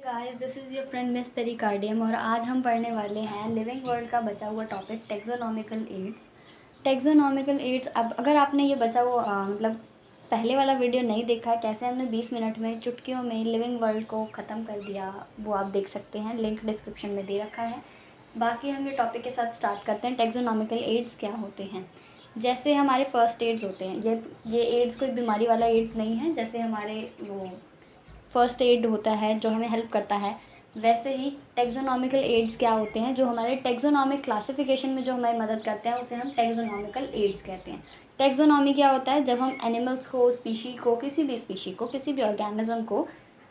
Guys, this is your friend miss pericardium और आज हम पढ़ने वाले हैं लिविंग वर्ल्ड का बचा हुआ topic taxonomical aids. Taxonomical aids, अब अगर आपने ये बचा हुआ मतलब पहले वाला वीडियो नहीं देखा है, कैसे हमने 20 मिनट में चुटकियों में लिविंग वर्ल्ड को ख़त्म कर दिया, वो आप देख सकते हैं, लिंक डिस्क्रिप्शन में दे रखा है। बाकी हम ये टॉपिक के साथ स्टार्ट करते हैं। टेक्सोनॉमिकल एड्स क्या होते हैं? जैसे हमारे फर्स्ट एड्स होते हैं, ये एड्स कोई बीमारी वाला एड्स नहीं है। जैसे हमारे वो फर्स्ट एड होता है जो हमें हेल्प करता है, वैसे ही टेक्सोनॉमिकल एड्स क्या होते हैं जो हमारे टेक्सोनॉमिक क्लासिफिकेशन में जो हमारी मदद करते हैं, उसे हम टेक्सोनॉमिकल एड्स कहते हैं। टेक्सोनॉमी क्या होता है? जब हम एनिमल्स को, स्पीशी को, किसी भी ऑर्गेनिज्म को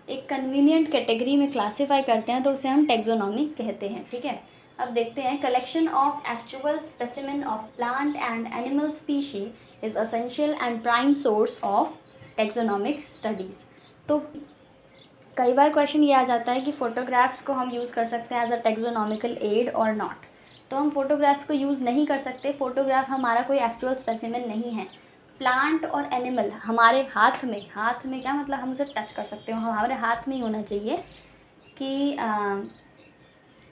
एक कन्वीनियंट कैटेगरी में क्लासीफाई करते हैं तो उसे हम टेक्सोनॉमी कहते हैं। ठीक है, अब देखते हैं। Collection of actual specimen of plant and animal species is essential and prime source of taxonomic studies. तो कई बार क्वेश्चन ये आ जाता है कि फ़ोटोग्राफ्स को हम यूज़ कर सकते हैं एज अ टेक्सोनॉमिकल एड और नॉट। तो हम फ़ोटोग्राफ्स को यूज़ नहीं कर सकते। फ़ोटोग्राफ हमारा कोई एक्चुअल स्पेसिमेन नहीं है। प्लांट और एनिमल हमारे हाथ में क्या मतलब, हम उसे टच कर सकते हो, हमारे हाथ में ही होना चाहिए कि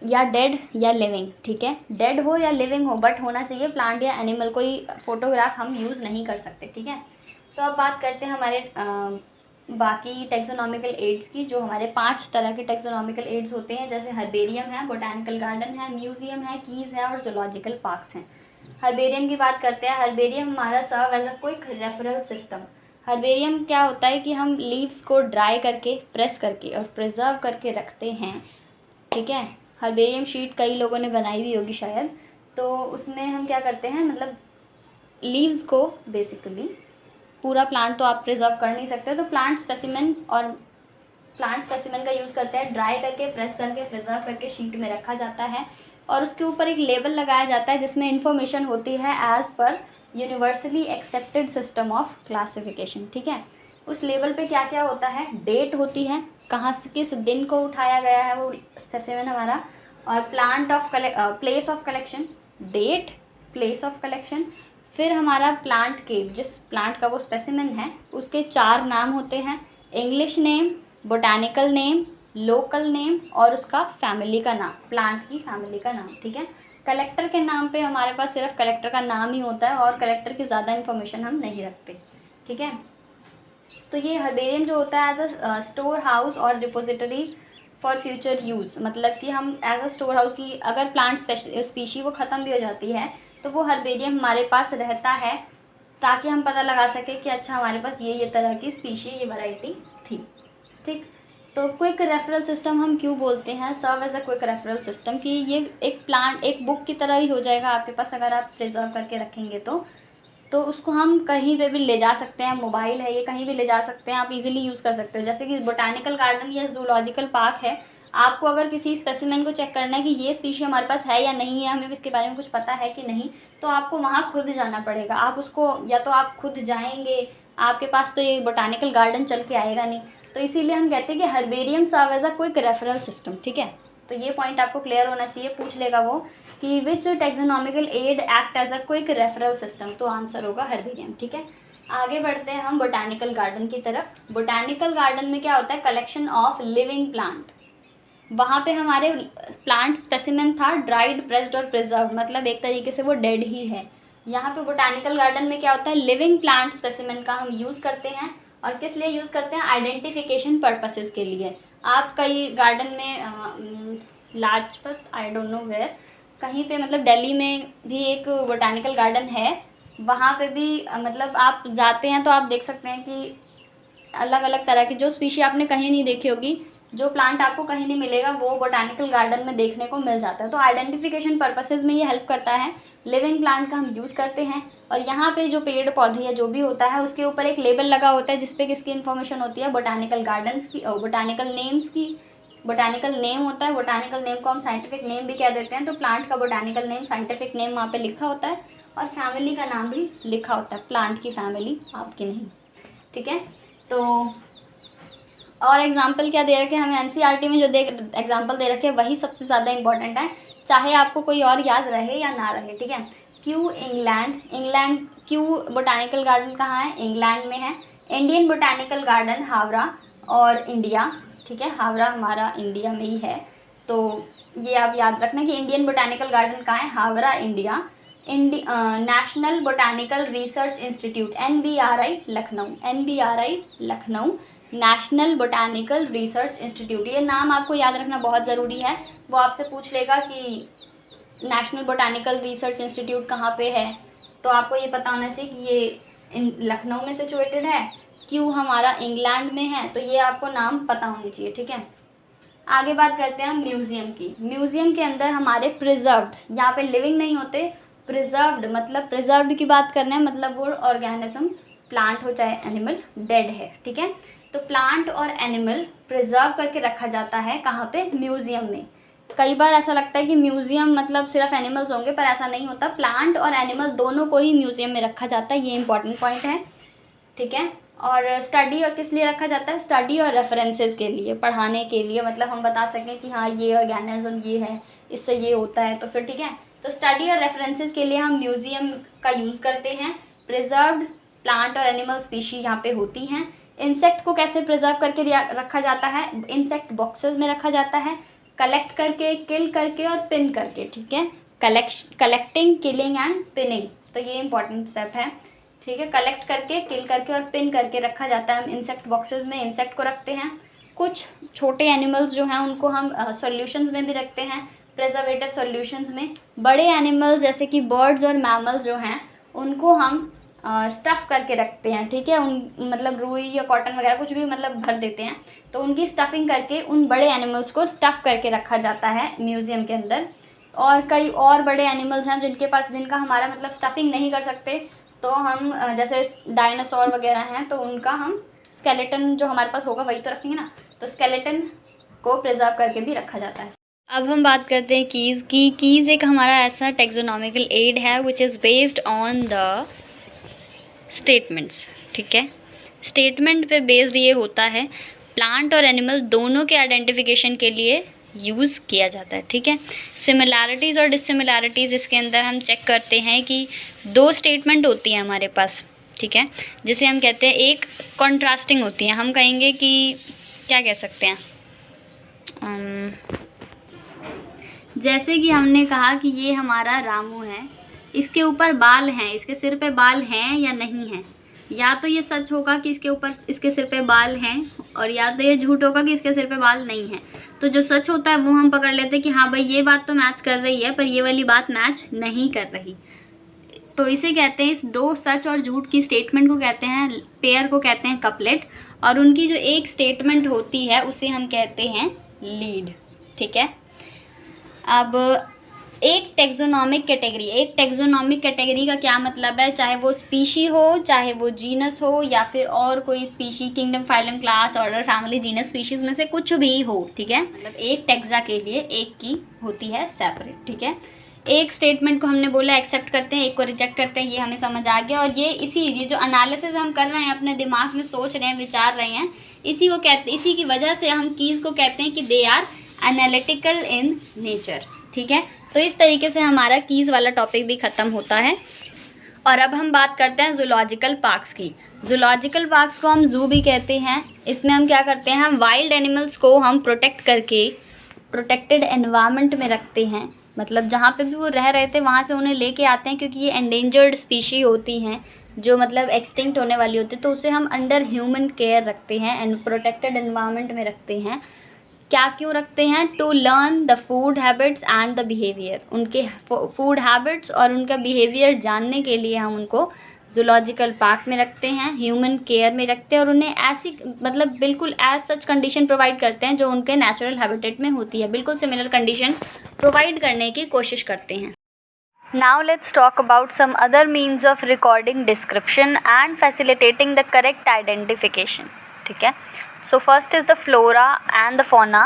या डेड या लिविंग। ठीक है, डेड हो या लिविंग हो, बट होना चाहिए प्लांट या एनिमल। कोई फ़ोटोग्राफ हम यूज़ नहीं कर सकते। ठीक है, तो अब बात करते हैं हमारे बाकी टेक्सोनॉमिकल एड्स की। जो हमारे 5 तरह के टेक्सोनॉमिकल एड्स होते हैं, जैसे हर्बेरियम है, बोटानिकल गार्डन है, म्यूजियम है, कीज़ है और जूलॉजिकल पार्क्स हैं। हर्बेरियम की बात करते हैं। हर्बेरियम हमारा serve as a quick referral system. Herbarium क्या होता है कि हम लीव्स को ड्राई करके, प्रेस करके और प्रिजर्व करके रखते हैं। ठीक है, हर्बेरियम शीट कई लोगों ने बनाई हुई होगी शायद। तो उसमें हम क्या करते हैं, मतलब लीव्स को बेसिकली, पूरा प्लांट तो आप प्रिजर्व कर नहीं सकते, तो प्लांट स्पेसिमेन का यूज़ करते हैं। ड्राई करके, प्रेस करके, प्रिजर्व करके शीट में रखा जाता है और उसके ऊपर एक लेबल लगाया जाता है जिसमें इंफॉर्मेशन होती है as per universally accepted system of classification. ठीक है, उस लेबल पे क्या क्या होता है? डेट होती है, कहाँ से किस दिन को उठाया गया है वो स्पेसिमेन हमारा, और place of collection, date, place of collection. फिर हमारा प्लांट के, जिस प्लांट का वो स्पेसिमेन है, उसके 4 नाम होते हैं: English name, botanical name, local name और उसका फैमिली का नाम, प्लांट की फैमिली का नाम। ठीक है, कलेक्टर के नाम पे हमारे पास सिर्फ कलेक्टर का नाम ही होता है और कलेक्टर की ज़्यादा इन्फॉर्मेशन हम नहीं रखते। ठीक है, तो ये हर्बेरियम जो होता है एज अ स्टोर हाउस और डिपोजिटरी फॉर फ्यूचर यूज़, मतलब कि हम एज अ स्टोर हाउस की, अगर प्लांट स्पीशी वो ख़त्म भी हो जाती है तो वो हर्बेरियम हमारे पास रहता है, ताकि हम पता लगा सकें कि अच्छा हमारे पास ये तरह की स्पीशी, ये वैरायटी थी। ठीक, तो क्विक रेफरल सिस्टम हम क्यों बोलते हैं? Serve as a quick referral system कि ये एक बुक की तरह ही हो जाएगा आपके पास, अगर आप प्रिजर्व करके रखेंगे तो उसको हम कहीं पे भी ले जा सकते हैं। मोबाइल है, ये कहीं भी ले जा सकते हैं, आप इजीली यूज़ कर सकते हो। जैसे कि बोटानिकल गार्डन या जूलॉजिकल पार्क है, आपको अगर किसी स्पेसिमेन को चेक करना है कि ये स्पीशी हमारे पास है या नहीं है, हमें इसके बारे में कुछ पता है कि नहीं, तो आपको वहाँ खुद जाना पड़ेगा। आप उसको, या तो आप खुद जाएंगे, आपके पास तो ये बोटानिकल गार्डन चल के आएगा नहीं, तो इसीलिए हम कहते हैं कि herbarium serve as a quick referral system. ठीक है, तो ये पॉइंट आपको क्लियर होना चाहिए, पूछ लेगा वो कि which taxonomical aid act as a quick referral system, तो आंसर होगा हर्बेरियम। ठीक है, आगे बढ़ते हैं हम बोटानिकल गार्डन की तरफ। बोटानिकल गार्डन में क्या होता है? Collection of living plant. वहाँ पे हमारे प्लांट स्पेसिमेन था ड्राइड, प्रेस्ड और प्रिजर्व, मतलब एक तरीके से वो डेड ही है। यहाँ पे बोटानिकल गार्डन में क्या होता है? लिविंग प्लांट स्पेसिमेन का हम यूज़ करते हैं। और किस लिए यूज़ करते हैं? आइडेंटिफिकेशन पर्पसेस के लिए। आप कई गार्डन में Lajpat, I don't know where, कहीं पे, मतलब दिल्ली में भी एक बोटानिकल गार्डन है, वहाँ पे भी मतलब आप जाते हैं तो आप देख सकते हैं कि अलग अलग तरह की जो स्पीशी आपने कहीं नहीं देखी होगी, जो प्लांट आपको कहीं नहीं मिलेगा, वो बोटानिकल गार्डन में देखने को मिल जाता है। तो आइडेंटिफिकेशन पर्पसेस में ये हेल्प करता है। लिविंग प्लांट का हम यूज़ करते हैं, और यहाँ पे जो पेड़ पौधे या जो भी होता है उसके ऊपर एक लेबल लगा होता है जिसपे किसकी इन्फॉर्मेशन होती है? बोटानिकल गार्डन्स की, बोटानिकल नेम्स की। बोटानिकल नेम होता है, बोटानिकल नेम को हम साइंटिफिक नेम भी कह देते हैं, तो प्लांट का बोटानिकल नेम, साइंटिफिक नेम वहाँ पे लिखा होता है, और फैमिली का नाम भी लिखा होता है, प्लांट की फैमिली, आपकी नहीं। ठीक है, तो और एग्जाम्पल क्या दे रखे हैं हमें? एनसीईआरटी में जो एग्जाम्पल दे रखे हैं वही सबसे ज़्यादा इंपॉर्टेंट है, चाहे आपको कोई और याद रहे या ना रहे। ठीक है, Q England, Q botanical garden कहाँ है? इंग्लैंड में है। इंडियन बोटानिकल गार्डन हावड़ा और इंडिया। ठीक है, हावड़ा हमारा इंडिया में ही है, तो ये आप याद रखना कि इंडियन बोटानिकल गार्डन कहाँ है, Howrah India. National botanical research institute NBRI Lucknow, NBRI Lucknow, national botanical research institute. ये नाम आपको याद रखना बहुत ज़रूरी है, वो आपसे पूछ लेगा कि नेशनल बोटानिकल रिसर्च इंस्टीट्यूट कहाँ पे है, तो आपको ये पता होना चाहिए कि ये लखनऊ में सिचुएटेड है, क्यों हमारा इंग्लैंड में है, तो ये आपको नाम पता होनी चाहिए, ठीक है। आगे बात करते हैं हम म्यूज़ियम की। म्यूज़ियम के अंदर हमारे प्रिजर्व्ड, यहाँ पे लिविंग नहीं होते, प्रिजर्व्ड मतलब प्रिजर्व्ड की बात करना है, मतलब वो ऑर्गेनिज्म प्लांट हो चाहे एनिमल डेड है, ठीक है। तो प्लांट और एनिमल प्रिजर्व करके रखा जाता है कहाँ पे, म्यूज़ियम में। कई बार ऐसा लगता है कि म्यूज़ियम मतलब सिर्फ एनिमल्स होंगे, पर ऐसा नहीं होता, प्लांट और एनिमल दोनों को ही म्यूज़ियम में रखा जाता है, ये इंपॉर्टेंट पॉइंट है, ठीक है। और स्टडी और किस लिए रखा जाता है, स्टडी और रेफरेंसेस के लिए, पढ़ाने के लिए, मतलब हम बता सकें कि हाँ ये ऑर्गेनिज्म ये है, इससे ये होता है, तो फिर ठीक है। तो स्टडी और रेफरेंसेस के लिए हम म्यूज़ियम का यूज़ करते हैं। प्रिजर्व्ड प्लांट और एनिमल स्पीशीज यहाँ पे होती हैं। इंसेक्ट को कैसे प्रिजर्व करके रखा जाता है, इंसेक्ट बॉक्सेस में रखा जाता है, कलेक्ट करके, किल करके और पिन करके, ठीक है। कलेक्टिंग, किलिंग एंड पिनिंग, तो ये इंपॉर्टेंट स्टेप है, ठीक है। कलेक्ट करके, किल करके और पिन करके रखा जाता है। हम इंसेक्ट बॉक्सेस में इंसेक्ट को रखते हैं। कुछ छोटे एनिमल्स जो हैं उनको हम सॉल्यूशंस में भी रखते हैं, प्रिजर्वेटिव सॉल्यूशंस में। बड़े एनिमल्स जैसे कि बर्ड्स और मैमल्स जो हैं उनको हम स्टफ़ करके रखते हैं, ठीक है। उन मतलब रुई या कॉटन वगैरह कुछ भी मतलब भर देते हैं, तो उनकी स्टफिंग करके उन बड़े एनिमल्स को स्टफ़ करके रखा जाता है म्यूज़ियम के अंदर। और कई और बड़े एनिमल्स हैं जिनका हमारा मतलब स्टफिंग नहीं कर सकते, तो हम जैसे डायनासोर वगैरह हैं, तो उनका हम स्केलेटन जो हमारे पास होगा वही तो रखेंगे ना, तो स्केलेटन को प्रिजर्व करके भी रखा जाता है। अब हम बात करते हैं कीज़ की। कीज़ एक हमारा ऐसा टेक्सोनॉमिकल एड है which is based on the statements, ठीक है। स्टेटमेंट पे बेस्ड ये होता है, प्लांट और एनिमल दोनों के आइडेंटिफिकेशन के लिए यूज़ किया जाता है, ठीक है। सिमिलैरिटीज़ और डिससिमिलैरिटीज़ इसके अंदर हम चेक करते हैं कि 2 स्टेटमेंट होती हैं हमारे पास, ठीक है, जिसे हम कहते हैं, एक कॉन्ट्रास्टिंग होती है, हम कहेंगे कि क्या कह सकते हैं, जैसे कि हमने कहा कि ये हमारा रामू है, इसके ऊपर बाल हैं, इसके सिर पे बाल हैं या नहीं हैं, या तो ये सच होगा कि इसके सिर पे बाल हैं, और या तो ये झूठ होगा कि इसके सिर पे बाल नहीं हैं। तो जो सच होता है वो हम पकड़ लेते हैं कि हाँ भाई ये बात तो मैच कर रही है, पर ये वाली बात मैच नहीं कर रही, तो इसे कहते हैं, इस 2 सच और झूठ की स्टेटमेंट को कहते हैं, पेयर को कहते हैं कपलेट, और उनकी जो एक स्टेटमेंट होती है उसे हम कहते हैं लीड, ठीक है। अब एक टेक्सोनॉमिक कैटेगरी का क्या मतलब है, चाहे वो स्पीशी हो, चाहे वो जीनस हो, या फिर और कोई species, kingdom, phylum, class, order, family, genus, species में से कुछ भी हो, ठीक है। मतलब एक टेक्सा के लिए एक की होती है सेपरेट, ठीक है। एक स्टेटमेंट को हमने बोला एक्सेप्ट करते हैं, एक को रिजेक्ट करते हैं, ये हमें समझ आ गया। और ये जो एनालिसिस हम कर रहे हैं, अपने दिमाग में सोच रहे हैं, विचार रहे हैं, इसी की वजह से हम कीज़ को कहते हैं कि they are analytical in nature, ठीक है। तो इस तरीके से हमारा कीज़ वाला टॉपिक भी ख़त्म होता है। और अब हम बात करते हैं जूलॉजिकल पार्क्स की। जूलॉजिकल पार्क्स को हम जू भी कहते हैं। इसमें हम क्या करते हैं, हम वाइल्ड एनिमल्स को हम प्रोटेक्ट करके प्रोटेक्टेड एनवायरनमेंट में रखते हैं, मतलब जहाँ पे भी वो रह रहे थे वहाँ से उन्हें लेके आते हैं, क्योंकि ये एंडेंजर्ड स्पीशी होती हैं जो मतलब एक्सटिंक्ट होने वाली होती है, तो उसे हम अंडर ह्यूमन केयर रखते हैं एंड प्रोटेक्टेड एनवायरनमेंट में रखते हैं। क्या क्यों रखते हैं, to learn the food habits and the behaviour, उनके फूड हैबिट्स और उनका बिहेवियर जानने के लिए हम उनको जूलॉजिकल पार्क में रखते हैं, ह्यूमन केयर में रखते हैं, और उन्हें ऐसी मतलब बिल्कुल एज सच कंडीशन प्रोवाइड करते हैं जो उनके नेचुरल हैबिटेट में होती है, बिल्कुल सिमिलर कंडीशन प्रोवाइड करने की कोशिश करते हैं। Now let's talk about some other means of recording description and facilitating the correct identification, ठीक है। So first is the flora and the fauna.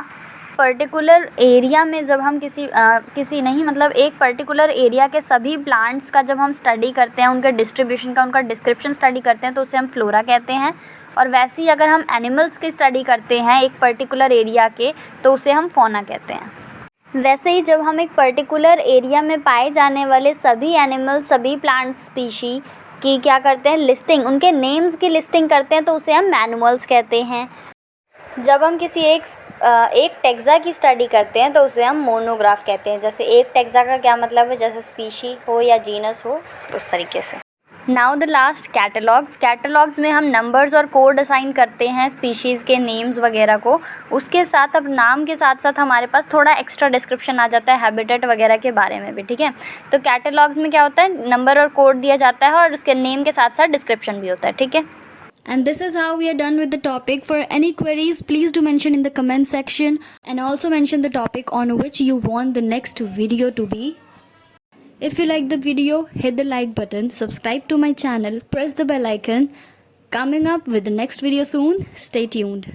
Particular area में जब हम एक पर्टिकुलर एरिया के सभी प्लांट्स का जब हम स्टडी करते हैं, उनके डिस्ट्रीब्यूशन का, उनका डिस्क्रिप्शन स्टडी करते हैं, तो उसे हम फ्लोरा कहते हैं। और वैसे ही अगर हम एनिमल्स की स्टडी करते हैं एक पर्टिकुलर एरिया के, तो उसे हम फौना कहते हैं। वैसे ही जब हम एक पर्टिकुलर एरिया में पाए जाने वाले सभी एनिमल्स, सभी प्लांट स्पीशी की क्या करते हैं, लिस्टिंग, उनके नेम्स की लिस्टिंग करते हैं, तो उसे हम मैनुअल्स कहते हैं। जब हम किसी एक टेक्सा की स्टडी करते हैं तो उसे हम मोनोग्राफ कहते हैं। जैसे एक टेक्सा का क्या मतलब है, जैसे स्पीशी हो या जीनस हो, उस तरीके से। Now the last, catalogues. Catalogues में हम नंबर्स और कोड असाइन करते हैं स्पीशीज़ के नेम्स वगैरह को। उसके साथ अब नाम के साथ साथ हमारे पास थोड़ा एक्स्ट्रा डिस्क्रिप्शन आ जाता है हैबिटेट वगैरह के बारे में भी, ठीक है। तो कैटलॉग्स में क्या होता है, नंबर और कोड दिया जाता है और उसके नेम के साथ साथ डिस्क्रिप्शन भी होता है, ठीक है। And this is how we are done with the topic. For any queries, please do mention in the comment section and also mention the topic on which you want the next video to be. If you like the video, hit the like button, subscribe to my channel, press the bell icon. Coming up with the next video soon. Stay tuned.